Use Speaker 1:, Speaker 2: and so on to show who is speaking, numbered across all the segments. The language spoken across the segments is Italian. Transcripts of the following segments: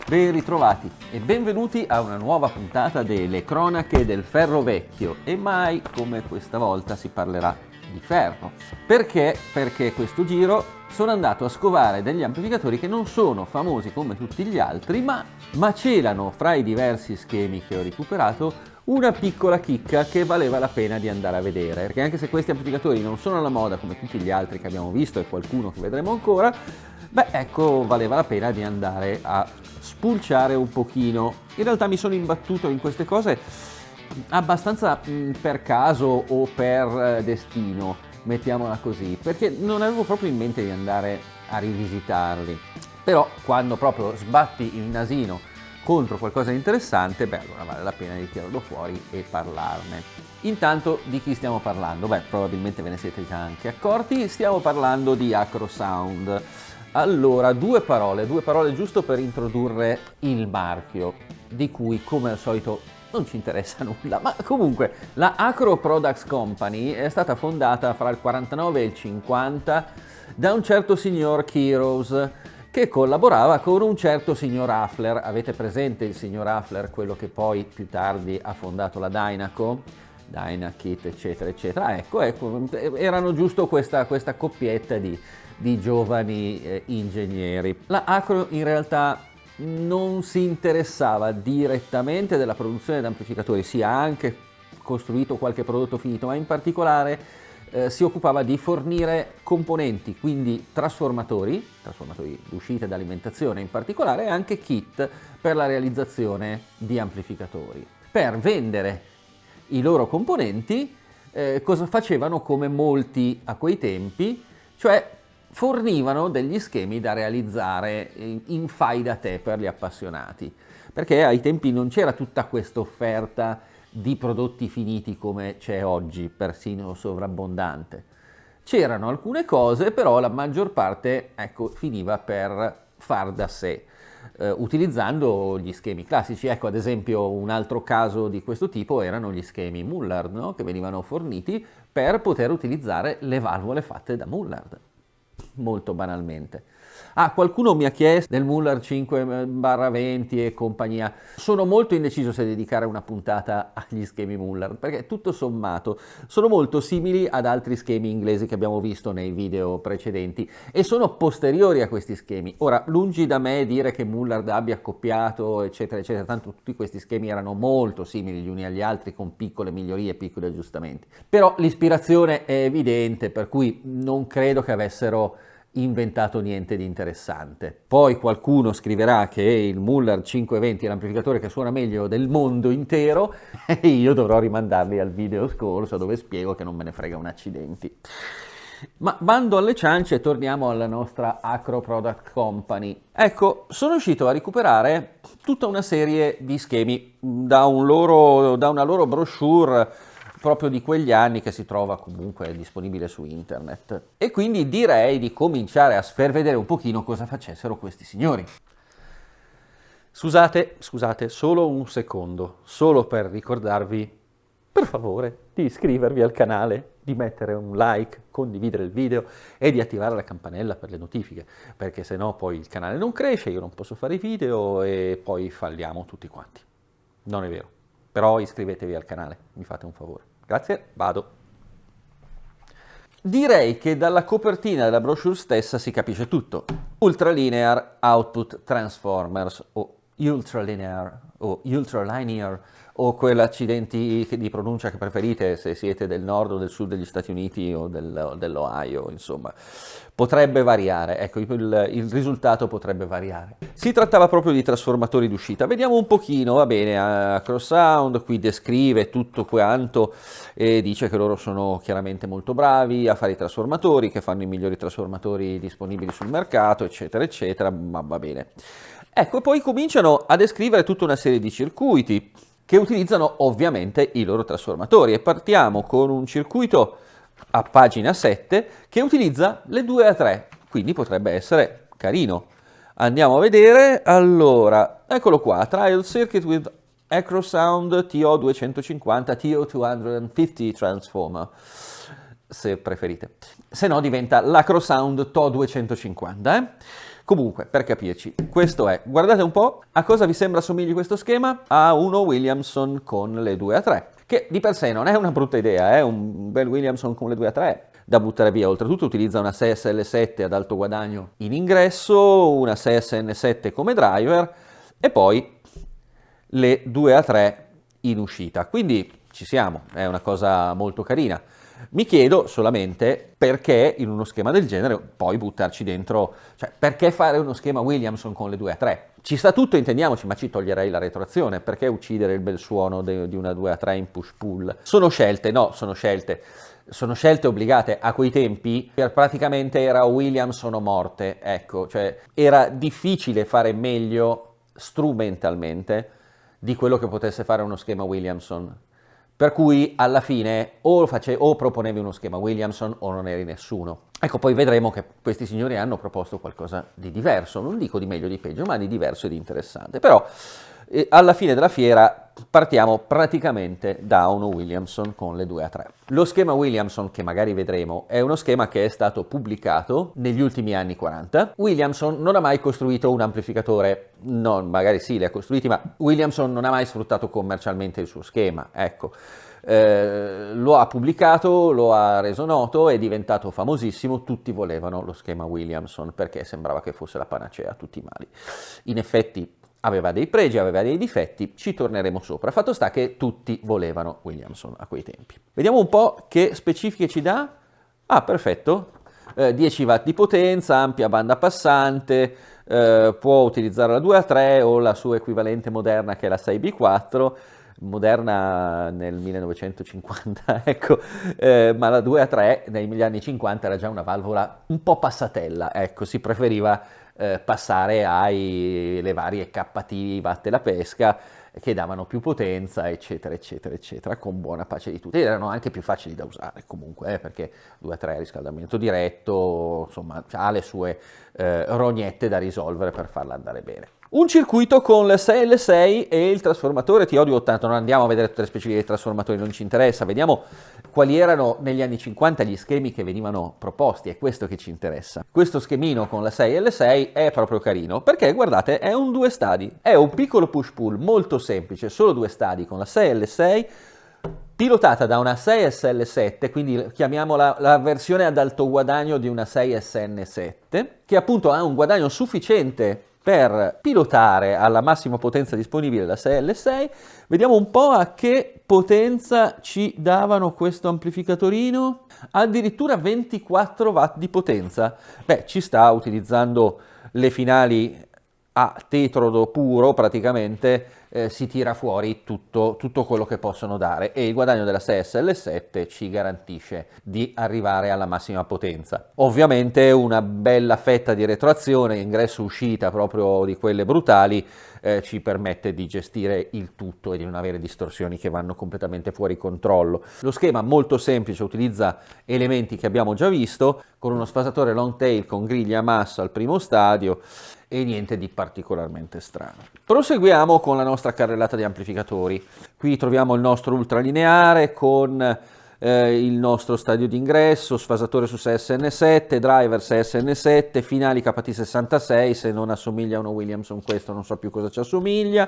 Speaker 1: Ben ritrovati e benvenuti a una nuova puntata delle cronache del ferro vecchio e mai come questa volta si parlerà di ferro. Perché? Perché questo giro sono andato a scovare degli amplificatori che non sono famosi come tutti gli altri, ma macelano fra i diversi schemi che ho recuperato una piccola chicca che valeva la pena di andare a vedere, perché anche se questi amplificatori non sono alla moda come tutti gli altri che abbiamo visto e qualcuno che vedremo ancora, beh, ecco, valeva la pena di andare a spulciare un pochino. In realtà mi sono imbattuto in queste cose abbastanza per caso o per destino, mettiamola così, perché non avevo proprio in mente di andare a rivisitarli. Però quando proprio sbatti il nasino contro qualcosa di interessante, beh, allora vale la pena di tirarlo fuori e parlarne. Intanto di chi stiamo parlando? Beh, probabilmente ve ne siete già anche accorti, stiamo parlando di Acrosound. Allora, due parole giusto per introdurre il marchio, di cui come al solito non ci interessa nulla, ma comunque la Acro Products Company è stata fondata fra il 49 e il 50 da un certo signor Kerows, che collaborava con un certo signor Hafler. Avete presente il signor Hafler, quello che poi più tardi ha fondato la Dynaco? Dynakit, eccetera, eccetera. Ecco, erano giusto questa coppietta di giovani ingegneri. La Acro in realtà non si interessava direttamente della produzione di amplificatori, si ha anche costruito qualche prodotto finito, ma in particolare si occupava di fornire componenti, quindi trasformatori d'uscita e d'alimentazione in particolare, e anche kit per la realizzazione di amplificatori. Per vendere i loro componenti, cosa facevano come molti a quei tempi, cioè fornivano degli schemi da realizzare in fai da te per gli appassionati, perché ai tempi non c'era tutta questa offerta di prodotti finiti come c'è oggi, persino sovrabbondante. C'erano alcune cose, però la maggior parte, ecco, finiva per far da sé, utilizzando gli schemi classici. Ecco, ad esempio, un altro caso di questo tipo erano gli schemi Mullard, no? Che venivano forniti per poter utilizzare le valvole fatte da Mullard, molto banalmente. Qualcuno mi ha chiesto del Mullard 5/20 e compagnia. Sono molto indeciso se dedicare una puntata agli schemi Mullard, perché tutto sommato sono molto simili ad altri schemi inglesi che abbiamo visto nei video precedenti e sono posteriori a questi schemi. Ora, lungi da me dire che Mullard abbia copiato, eccetera, eccetera, tanto tutti questi schemi erano molto simili gli uni agli altri con piccole migliorie, piccoli aggiustamenti. Però l'ispirazione è evidente, per cui non credo che avessero inventato niente di interessante. Poi qualcuno scriverà che il Mullard 520 è l'amplificatore che suona meglio del mondo intero e io dovrò rimandarli al video scorso dove spiego che non me ne frega un accidenti. Ma bando alle ciance, torniamo alla nostra Acro Product Company. Ecco, sono riuscito a recuperare tutta una serie di schemi da una loro brochure proprio di quegli anni, che si trova comunque disponibile su internet. E quindi direi di cominciare a sfer vedere un pochino cosa facessero questi signori. Scusate, solo un secondo, solo per ricordarvi, per favore, di iscrivervi al canale, di mettere un like, condividere il video e di attivare la campanella per le notifiche, perché sennò poi il canale non cresce, io non posso fare i video e poi falliamo tutti quanti. Non è vero. Però iscrivetevi al canale, mi fate un favore. Grazie, vado. Direi che dalla copertina della brochure stessa si capisce tutto. Ultralinear Output Transformers, o Ultralinear, o Ultralinear, o quell'accidenti di pronuncia che preferite, se siete del nord o del sud degli Stati Uniti o dell'Ohio, insomma. Potrebbe variare, ecco, il risultato potrebbe variare. Si trattava proprio di trasformatori d'uscita. Vediamo un pochino, va bene, Acrosound qui descrive tutto quanto e dice che loro sono chiaramente molto bravi a fare i trasformatori, che fanno i migliori trasformatori disponibili sul mercato, eccetera, eccetera, ma va bene. Ecco, poi cominciano a descrivere tutta una serie di circuiti che utilizzano ovviamente i loro trasformatori e partiamo con un circuito a pagina 7 che utilizza le 2A3, quindi potrebbe essere carino. Andiamo a vedere, allora, eccolo qua, Trial Circuit with Acrosound TO250 TO250 Transformer, se preferite. Se no diventa l'Acrosound TO250, Comunque, per capirci, questo è, guardate un po', a cosa vi sembra somigli questo schema? A uno Williamson con le 2A3, che di per sé non è una brutta idea, è un bel Williamson con le 2A3 da buttare via. Oltretutto utilizza una 6SL7 ad alto guadagno in ingresso, una 6SN7 come driver e poi le 2A3 in uscita. Quindi ci siamo, è una cosa molto carina. Mi chiedo solamente perché in uno schema del genere poi buttarci dentro, cioè perché fare uno schema Williamson con le 2A3? Ci sta tutto, intendiamoci, ma ci toglierei la retroazione, perché uccidere il bel suono di una 2A3 in push-pull? Sono scelte obbligate. A quei tempi praticamente era Williamson o morte, ecco, cioè era difficile fare meglio strumentalmente di quello che potesse fare uno schema Williamson. Per cui alla fine o proponevi uno schema Williamson o non eri nessuno. Ecco, poi vedremo che questi signori hanno proposto qualcosa di diverso, non dico di meglio o di peggio, ma di diverso e di interessante. Però alla fine della fiera partiamo praticamente da uno Williamson con le 2A3. Lo schema Williamson, che magari vedremo, è uno schema che è stato pubblicato negli ultimi anni 40. Williamson non ha mai costruito un amplificatore, no, magari sì, li ha costruiti, ma Williamson non ha mai sfruttato commercialmente il suo schema, ecco. Lo ha pubblicato, lo ha reso noto, è diventato famosissimo, tutti volevano lo schema Williamson perché sembrava che fosse la panacea a tutti i mali. In effetti aveva dei pregi, aveva dei difetti, ci torneremo sopra. Fatto sta che tutti volevano Williamson a quei tempi. Vediamo un po' che specifiche ci dà. Ah, perfetto, 10 watt di potenza, ampia banda passante, può utilizzare la 2A3 o la sua equivalente moderna che è la 6B4, moderna nel 1950, ecco, ma la 2A3 negli anni 50 era già una valvola un po' passatella, ecco, si preferiva passare le varie KT vatte la pesca che davano più potenza, eccetera, eccetera, eccetera, con buona pace di tutti. Ed erano anche più facili da usare comunque, perché 2A3 riscaldamento diretto, insomma, ha le sue rognette da risolvere per farla andare bene. Un circuito con il 6L6 e il trasformatore TO280, non andiamo a vedere tutte le specifiche dei trasformatori, non ci interessa, vediamo quali erano negli anni 50 gli schemi che venivano proposti, è questo che ci interessa. Questo schemino con la 6L6 è proprio carino, perché guardate, è un 2 stadi, è un piccolo push-pull molto semplice, solo 2 stadi con la 6L6, pilotata da una 6SL7, quindi chiamiamola la versione ad alto guadagno di una 6SN7, che appunto ha un guadagno sufficiente per pilotare alla massima potenza disponibile la 6L6. Vediamo un po' a che potenza ci davano questo amplificatorino. Addirittura 24 watt di potenza. Beh, ci sta utilizzando le finali a tetrodo puro, praticamente si tira fuori tutto quello che possono dare e il guadagno della 6SL7 ci garantisce di arrivare alla massima potenza. Ovviamente una bella fetta di retroazione, ingresso-uscita proprio di quelle brutali, ci permette di gestire il tutto e di non avere distorsioni che vanno completamente fuori controllo. Lo schema molto semplice, utilizza elementi che abbiamo già visto, con uno sfasatore long tail con griglia a massa al primo stadio e niente di particolarmente strano. Proseguiamo con la nostra carrellata di amplificatori. Qui troviamo il nostro ultralineare con il nostro stadio d'ingresso, sfasatore su 6SN7, driver 6SN7, finali KT66, se non assomiglia a uno Williamson questo non so più cosa ci assomiglia.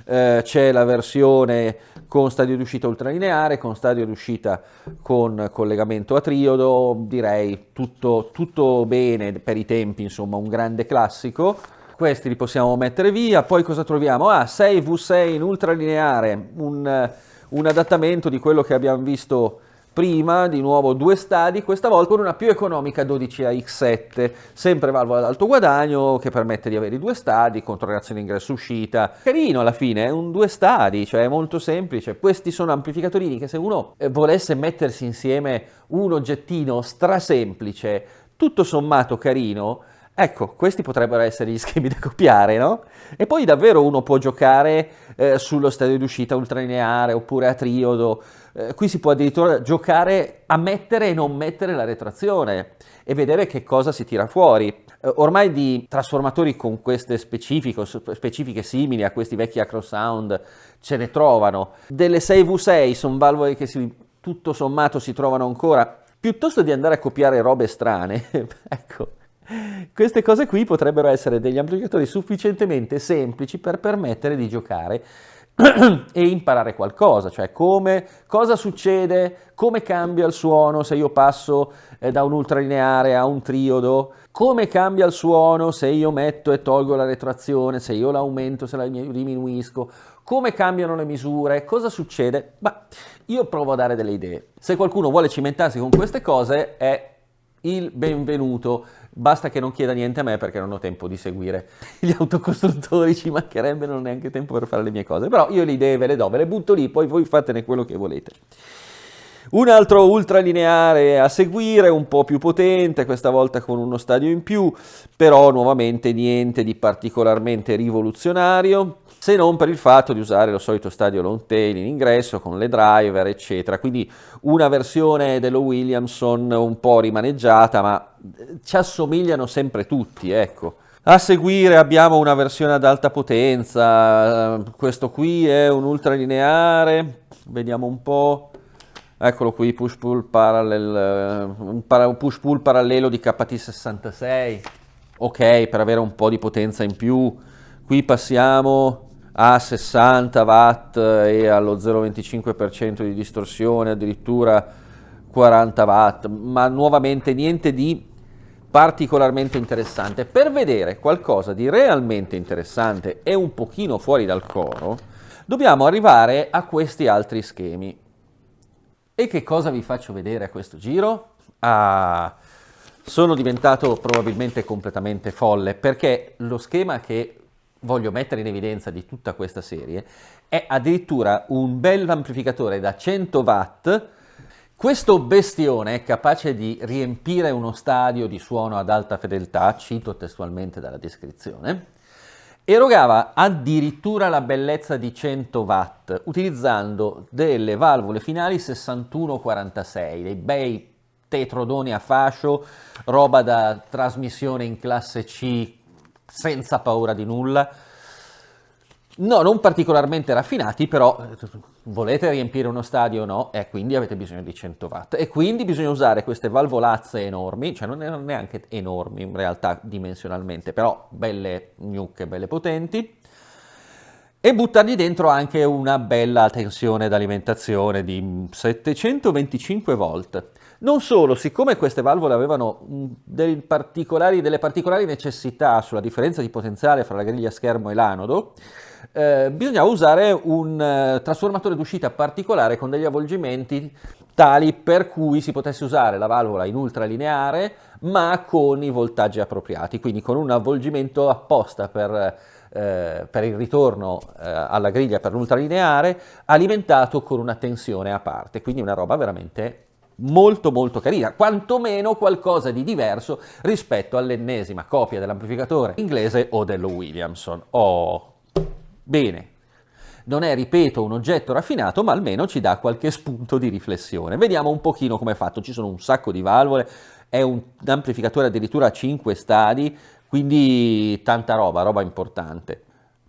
Speaker 1: C'è la versione con stadio d'uscita ultralineare, con stadio d'uscita con collegamento a triodo, direi tutto bene per i tempi, insomma un grande classico. Questi li possiamo mettere via. Poi cosa troviamo? 6V6 in ultralineare, un adattamento di quello che abbiamo visto prima, di nuovo 2 stadi, questa volta con una più economica 12AX7, sempre valvola ad alto guadagno che permette di avere i 2 stadi, controreazione ingresso-uscita. Carino alla fine, è un 2 stadi, cioè è molto semplice. Questi sono amplificatorini che se uno volesse mettersi insieme un oggettino strasemplice, tutto sommato carino, ecco, questi potrebbero essere gli schemi da copiare, no? E poi davvero uno può giocare sullo stadio d'uscita ultralineare oppure a triodo. Qui si può addirittura giocare a mettere e non mettere la retroazione e vedere che cosa si tira fuori. Ormai di trasformatori con queste specifiche simili a questi vecchi Acrosound ce ne trovano. Delle 6V6 sono valvole che tutto sommato si trovano ancora. Piuttosto di andare a copiare robe strane, ecco, Queste cose qui potrebbero essere degli amplificatori sufficientemente semplici per permettere di giocare e imparare qualcosa, cioè cosa succede, come cambia il suono se io passo da un ultralineare a un triodo, come cambia il suono se io metto e tolgo la retroazione, se io l'aumento, se la diminuisco, come cambiano le misure, cosa succede? Ma io provo a dare delle idee. Se qualcuno vuole cimentarsi con queste cose è il benvenuto, basta che non chieda niente a me perché non ho tempo di seguire gli autocostruttori, ci mancherebbe, non ho neanche tempo per fare le mie cose, però io le idee ve le do, ve le butto lì, poi voi fatene quello che volete. Un altro ultralineare a seguire, un po' più potente, questa volta con uno stadio in più, però nuovamente niente di particolarmente rivoluzionario, se non per il fatto di usare lo solito stadio long tail in ingresso con le driver, eccetera. Quindi una versione dello Williamson un po' rimaneggiata, ma ci assomigliano sempre tutti, ecco. A seguire abbiamo una versione ad alta potenza, questo qui è un ultralineare, vediamo un po'. Eccolo qui, push-pull un push-pull parallelo di KT66, ok, per avere un po' di potenza in più. Qui passiamo a 60 watt e allo 0,25% di distorsione, addirittura 40 watt, ma nuovamente niente di particolarmente interessante. Per vedere qualcosa di realmente interessante e un pochino fuori dal coro, dobbiamo arrivare a questi schemi. E che cosa vi faccio vedere a questo giro? Sono diventato probabilmente completamente folle, perché lo schema che voglio mettere in evidenza di tutta questa serie è addirittura un bel amplificatore da 100 watt. Questo bestione è capace di riempire uno stadio di suono ad alta fedeltà, cito testualmente dalla descrizione, erogava addirittura la bellezza di 100 watt utilizzando delle valvole finali 6146, dei bei tetrodoni a fascio, roba da trasmissione in classe C senza paura di nulla. No, non particolarmente raffinati, però volete riempire uno stadio o no? E quindi avete bisogno di 100 watt. E quindi bisogna usare queste valvolazze enormi, cioè non erano neanche enormi in realtà dimensionalmente, però belle gnucche, belle potenti, e buttargli dentro anche una bella tensione d'alimentazione di 725 volt. Non solo, siccome queste valvole avevano delle particolari necessità sulla differenza di potenziale fra la griglia schermo e l'anodo, bisognava usare un trasformatore d'uscita particolare con degli avvolgimenti tali per cui si potesse usare la valvola in ultralineare ma con i voltaggi appropriati, quindi con un avvolgimento apposta per il ritorno alla griglia per l'ultralineare alimentato con una tensione a parte, quindi una roba veramente molto molto carina, quantomeno qualcosa di diverso rispetto all'ennesima copia dell'amplificatore inglese o dello Williamson. Bene, non è, ripeto, un oggetto raffinato, ma almeno ci dà qualche spunto di riflessione. Vediamo un pochino come è fatto, ci sono un sacco di valvole, è un amplificatore addirittura a 5 stadi, quindi tanta roba importante.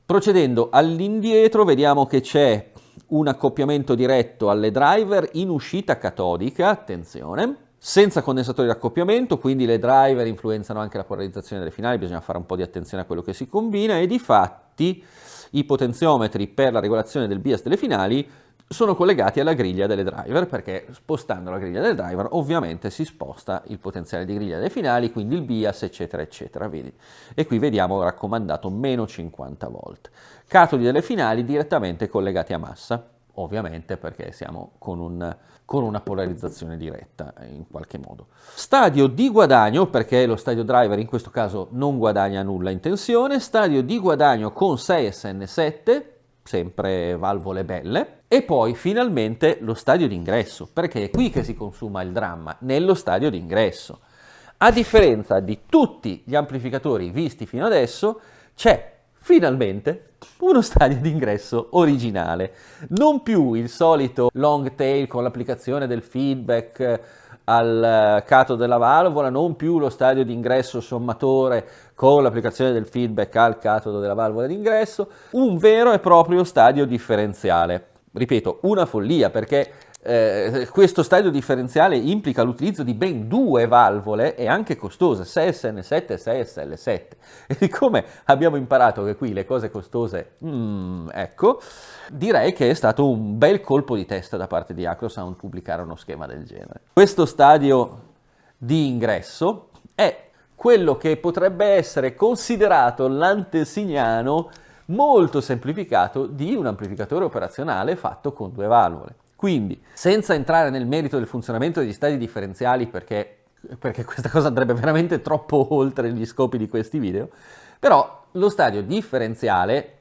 Speaker 1: Procedendo all'indietro vediamo che c'è un accoppiamento diretto alle driver in uscita catodica, attenzione, senza condensatori di accoppiamento, quindi le driver influenzano anche la polarizzazione delle finali, bisogna fare un po' di attenzione a quello che si combina e difatti i potenziometri per la regolazione del bias delle finali sono collegati alla griglia delle driver, perché spostando la griglia delle driver ovviamente si sposta il potenziale di griglia delle finali, quindi il bias, eccetera, eccetera. Vedi? E qui vediamo raccomandato meno 50 volt. Catodi delle finali direttamente collegati a massa, ovviamente perché siamo con una polarizzazione diretta in qualche modo. Stadio di guadagno, perché lo stadio driver in questo caso non guadagna nulla in tensione, stadio di guadagno con 6SN7, sempre valvole belle, e poi finalmente lo stadio d'ingresso, perché è qui che si consuma il dramma, nello stadio d'ingresso. A differenza di tutti gli amplificatori visti fino adesso, c'è finalmente uno stadio d'ingresso originale, non più il solito long tail con l'applicazione del feedback al catodo della valvola, non più lo stadio d'ingresso sommatore con l'applicazione del feedback al catodo della valvola d'ingresso, un vero e proprio stadio differenziale. Ripeto, una follia, perché questo stadio differenziale implica l'utilizzo di ben 2 valvole e anche costose, 6SN7 e 6SL7. E siccome abbiamo imparato che qui le cose costose, ecco, direi che è stato un bel colpo di testa da parte di Acrosound pubblicare uno schema del genere. Questo stadio di ingresso è quello che potrebbe essere considerato l'antesignano molto semplificato di un amplificatore operazionale fatto con 2 valvole. Quindi, senza entrare nel merito del funzionamento degli stadi differenziali, perché questa cosa andrebbe veramente troppo oltre gli scopi di questi video, però lo stadio differenziale,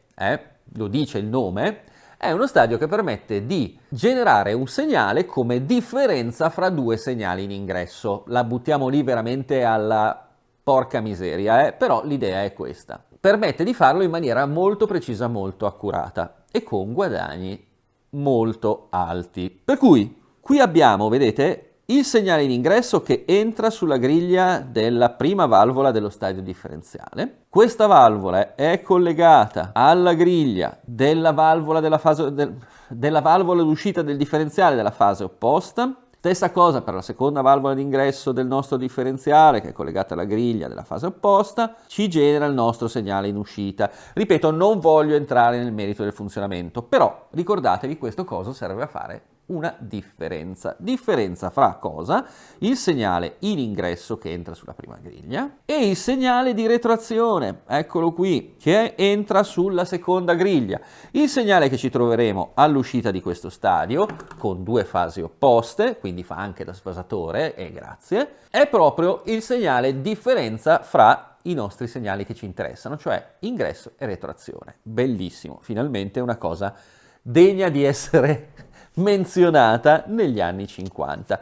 Speaker 1: lo dice il nome, è uno stadio che permette di generare un segnale come differenza fra 2 segnali in ingresso. La buttiamo lì veramente alla porca miseria, però l'idea è questa. Permette di farlo in maniera molto precisa, molto accurata e con guadagni molto alti. Per cui qui abbiamo, vedete, il segnale in ingresso che entra sulla griglia della prima valvola dello stadio differenziale. Questa valvola è collegata alla griglia della valvola della valvola d'uscita del differenziale della fase opposta. Stessa cosa per la seconda valvola d'ingresso del nostro differenziale, che è collegata alla griglia della fase opposta, ci genera il nostro segnale in uscita. Ripeto, non voglio entrare nel merito del funzionamento, però ricordatevi questo cosa serve a fare una differenza. Differenza fra cosa? Il segnale in ingresso che entra sulla prima griglia e il segnale di retroazione, eccolo qui, che entra sulla seconda griglia. Il segnale che ci troveremo all'uscita di questo stadio, con 2 fasi opposte, quindi fa anche da sfasatore, e grazie, è proprio il segnale differenza fra i nostri segnali che ci interessano, cioè ingresso e retroazione. Bellissimo, finalmente una cosa degna di essere menzionata negli anni 50.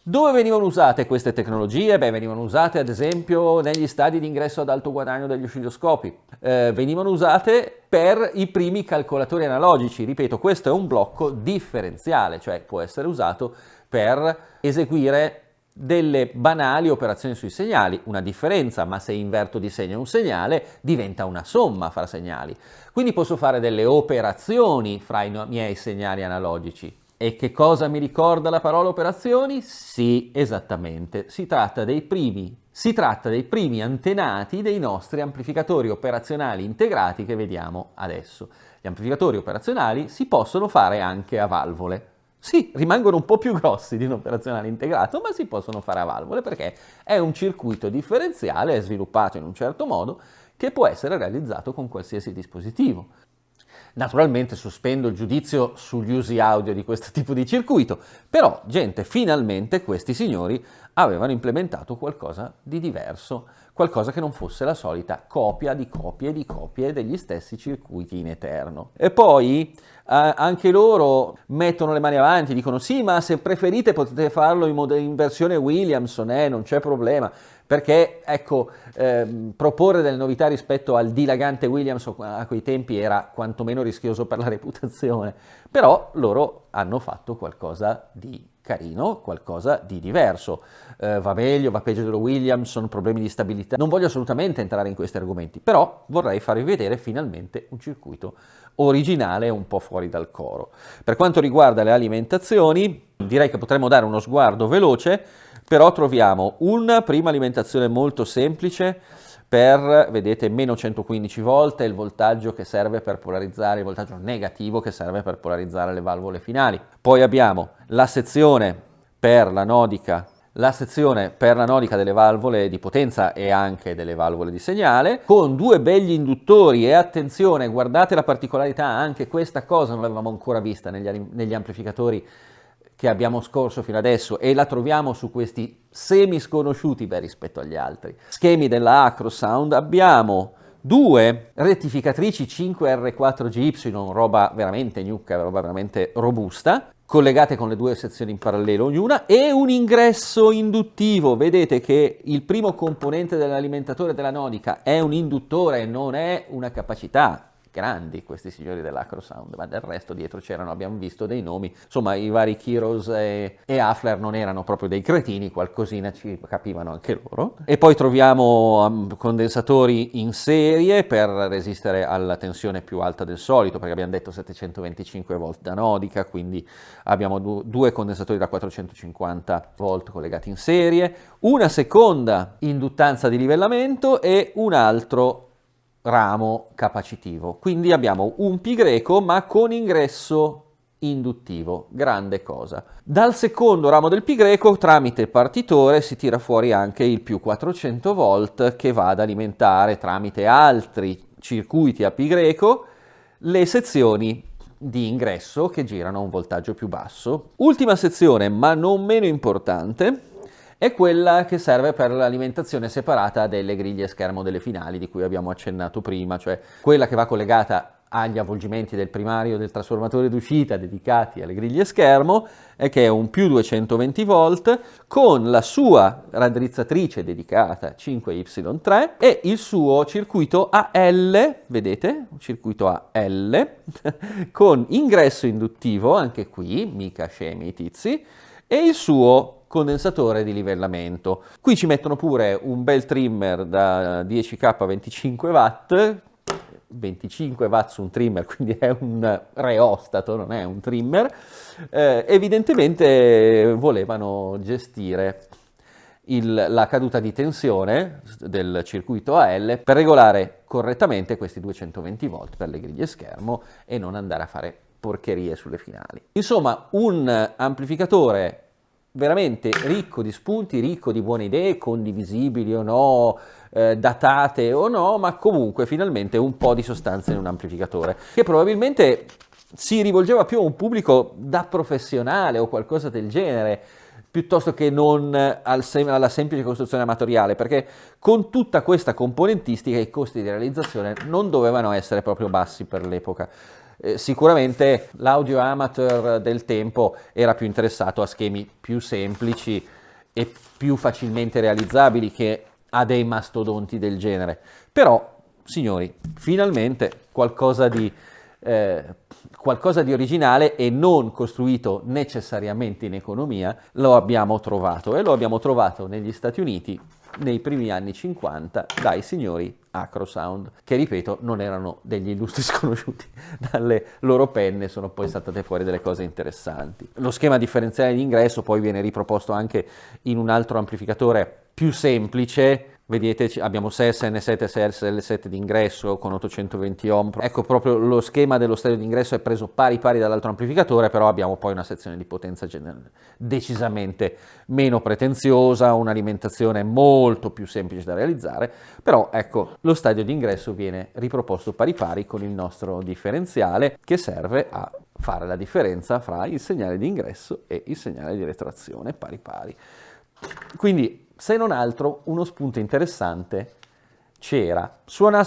Speaker 1: Dove venivano usate queste tecnologie? Beh, venivano usate ad esempio negli stadi di ingresso ad alto guadagno degli oscilloscopi, venivano usate per i primi calcolatori analogici. Ripeto, questo è un blocco differenziale, cioè può essere usato per eseguire delle banali operazioni sui segnali, una differenza, ma se inverto di segno un segnale diventa una somma fra segnali. Quindi posso fare delle operazioni fra i miei segnali analogici. E che cosa mi ricorda la parola operazioni? Sì, esattamente, si tratta dei primi antenati dei nostri amplificatori operazionali integrati che vediamo adesso. Gli amplificatori operazionali si possono fare anche a valvole. Sì, rimangono un po' più grossi di un operazionale integrato, ma si possono fare a valvole perché è un circuito differenziale, è sviluppato in un certo modo, che può essere realizzato con qualsiasi dispositivo. Naturalmente sospendo il giudizio sugli usi audio di questo tipo di circuito, però, gente, finalmente questi signori avevano implementato qualcosa di diverso, qualcosa che non fosse la solita copia di copie di copie degli stessi circuiti in eterno. E poi anche loro mettono le mani avanti, dicono sì, ma se preferite potete farlo in versione Williamson, non c'è problema. Perché, ecco, proporre delle novità rispetto al dilagante Williams a quei tempi era quantomeno rischioso per la reputazione, però loro hanno fatto qualcosa di carino, qualcosa di diverso. Va meglio, va peggio dello Williamson, problemi di stabilità. Non voglio assolutamente entrare in questi argomenti, però vorrei farvi vedere finalmente un circuito originale un po' fuori dal coro. Per quanto riguarda le alimentazioni, direi che potremmo dare uno sguardo veloce. Però troviamo una prima alimentazione molto semplice per, vedete, meno 115 volt, il voltaggio che serve per polarizzare, il voltaggio negativo che serve per polarizzare le valvole finali. Poi abbiamo la sezione per la nodica delle valvole di potenza e anche delle valvole di segnale, con 2 begli induttori e attenzione, guardate la particolarità, anche questa cosa non l'avevamo ancora vista negli amplificatori che abbiamo scorso fino adesso e la troviamo su questi semi sconosciuti rispetto agli altri schemi della Acrosound. Abbiamo 2 rettificatrici 5R4GY, roba veramente gnocca, roba veramente robusta, collegate con le 2 sezioni in parallelo ognuna, e un ingresso induttivo. Vedete che il primo componente dell'alimentatore della nodica è un induttore, non è una capacità. grandi questi signori dell'Acrosound, ma del resto dietro c'erano, abbiamo visto dei nomi, insomma i vari Kiros e Hafler non erano proprio dei cretini, qualcosina ci capivano anche loro. E poi troviamo condensatori in serie per resistere alla tensione più alta del solito, perché abbiamo detto 725 volt anodica, quindi abbiamo due condensatori da 450 volt collegati in serie, una seconda induttanza di livellamento e un altro ramo capacitivo. Quindi abbiamo un pi greco ma con ingresso induttivo, grande cosa. Dal secondo ramo del pi greco, tramite partitore, si tira fuori anche il più 400 volt che va ad alimentare tramite altri circuiti a pi greco le sezioni di ingresso che girano a un voltaggio più basso. Ultima sezione, ma non meno importante, è quella che serve per l'alimentazione separata delle griglie schermo delle finali di cui abbiamo accennato prima, cioè quella che va collegata agli avvolgimenti del primario e del trasformatore d'uscita dedicati alle griglie schermo, e che è un più 220 volt con la sua raddrizzatrice dedicata 5Y3 e il suo circuito AL, vedete? Un circuito AL con ingresso induttivo, anche qui, mica scemi i tizi, e il suo condensatore di livellamento. Qui ci mettono pure un bel trimmer da 10K 25 watt, 25 watt su un trimmer, quindi è un reostato, non è un trimmer. Evidentemente volevano gestire la caduta di tensione del circuito AL per regolare correttamente questi 220 volt per le griglie schermo e non andare a fare porcherie sulle finali. Insomma, un amplificatore veramente ricco di spunti, ricco di buone idee, condivisibili o no, datate o no, ma comunque finalmente un po' di sostanza in un amplificatore, che probabilmente si rivolgeva più a un pubblico da professionale o qualcosa del genere, piuttosto che non alla semplice costruzione amatoriale, perché con tutta questa componentistica i costi di realizzazione non dovevano essere proprio bassi per l'epoca. Sicuramente l'audio amateur del tempo era più interessato a schemi più semplici e più facilmente realizzabili che a dei mastodonti del genere. Però, signori, finalmente qualcosa di originale e non costruito necessariamente in economia lo abbiamo trovato, e lo abbiamo trovato negli Stati Uniti nei primi anni 50 dai signori Acrosound, che ripeto non erano degli illustri sconosciuti. Dalle loro penne sono poi saltate fuori delle cose interessanti. Lo schema differenziale di ingresso poi viene riproposto anche in un altro amplificatore più semplice. Vedete, abbiamo 6 SN7 e 6 SL7 di ingresso con 820 ohm. Ecco, proprio lo schema dello stereo di ingresso è preso pari pari dall'altro amplificatore, però abbiamo poi una sezione di potenza decisamente meno pretenziosa, un'alimentazione molto più semplice da realizzare, però ecco, lo stadio di ingresso viene riproposto pari pari con il nostro differenziale, che serve a fare la differenza fra il segnale di ingresso e il segnale di retroazione pari pari. Quindi, se non altro, uno spunto interessante c'era. Suonava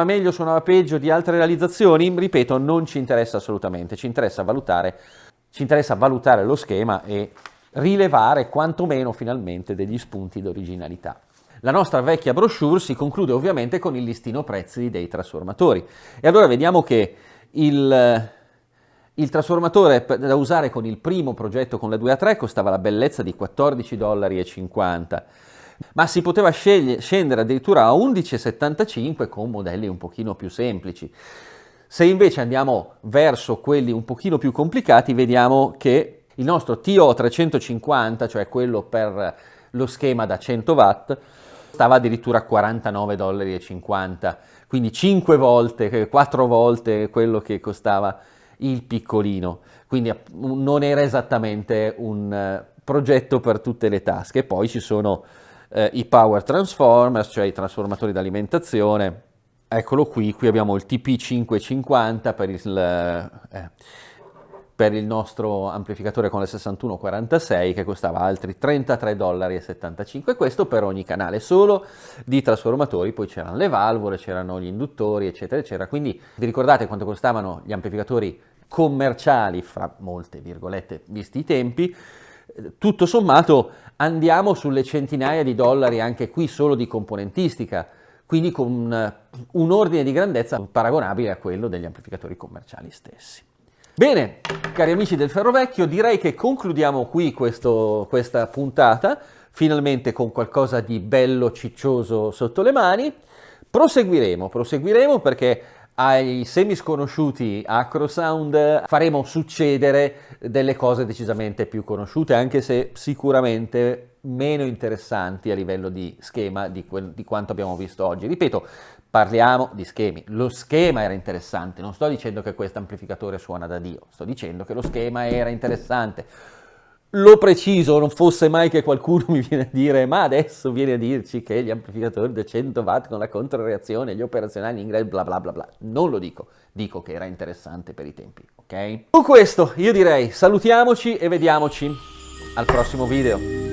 Speaker 1: meglio, suonava peggio di altre realizzazioni? Ripeto, non ci interessa assolutamente, ci interessa valutare lo schema e rilevare quantomeno finalmente degli spunti d'originalità. La nostra vecchia brochure si conclude ovviamente con il listino prezzi dei trasformatori. E allora vediamo che il trasformatore da usare con il primo progetto con la 2A3 costava la bellezza di $14,50, ma si poteva scendere addirittura a $11,75 con modelli un pochino più semplici. Se invece andiamo verso quelli un pochino più complicati, vediamo che il nostro TO350, cioè quello per lo schema da 100 watt, stava addirittura a $49,50, quindi 4 volte quello che costava il piccolino, quindi non era esattamente un progetto per tutte le tasche. Poi ci sono i power transformers, cioè i trasformatori d'alimentazione. Eccolo qui abbiamo il TP550 per il nostro amplificatore con le 6146, che costava altri $33,75, questo per ogni canale, solo di trasformatori. Poi c'erano le valvole, c'erano gli induttori, eccetera eccetera. Quindi vi ricordate quanto costavano gli amplificatori commerciali, fra molte virgolette visti i tempi? Tutto sommato andiamo sulle centinaia di dollari anche qui solo di componentistica, quindi con un ordine di grandezza paragonabile a quello degli amplificatori commerciali stessi. Bene, cari amici del Ferro Vecchio, direi che concludiamo qui questa puntata, finalmente con qualcosa di bello ciccioso sotto le mani. Proseguiremo perché ai semisconosciuti Acrosound faremo succedere delle cose decisamente più conosciute, anche se sicuramente meno interessanti a livello di schema di quanto abbiamo visto oggi. Ripeto, parliamo di schemi. Lo schema era interessante, non sto dicendo che questo amplificatore suona da Dio, sto dicendo che lo schema era interessante. Lo preciso, non fosse mai che qualcuno mi viene a dire ma adesso viene a dirci che gli amplificatori da 100 watt con la controreazione, gli operazionali in grado, bla bla bla bla. Non lo dico che era interessante per i tempi, ok? Con questo io direi salutiamoci e vediamoci al prossimo video.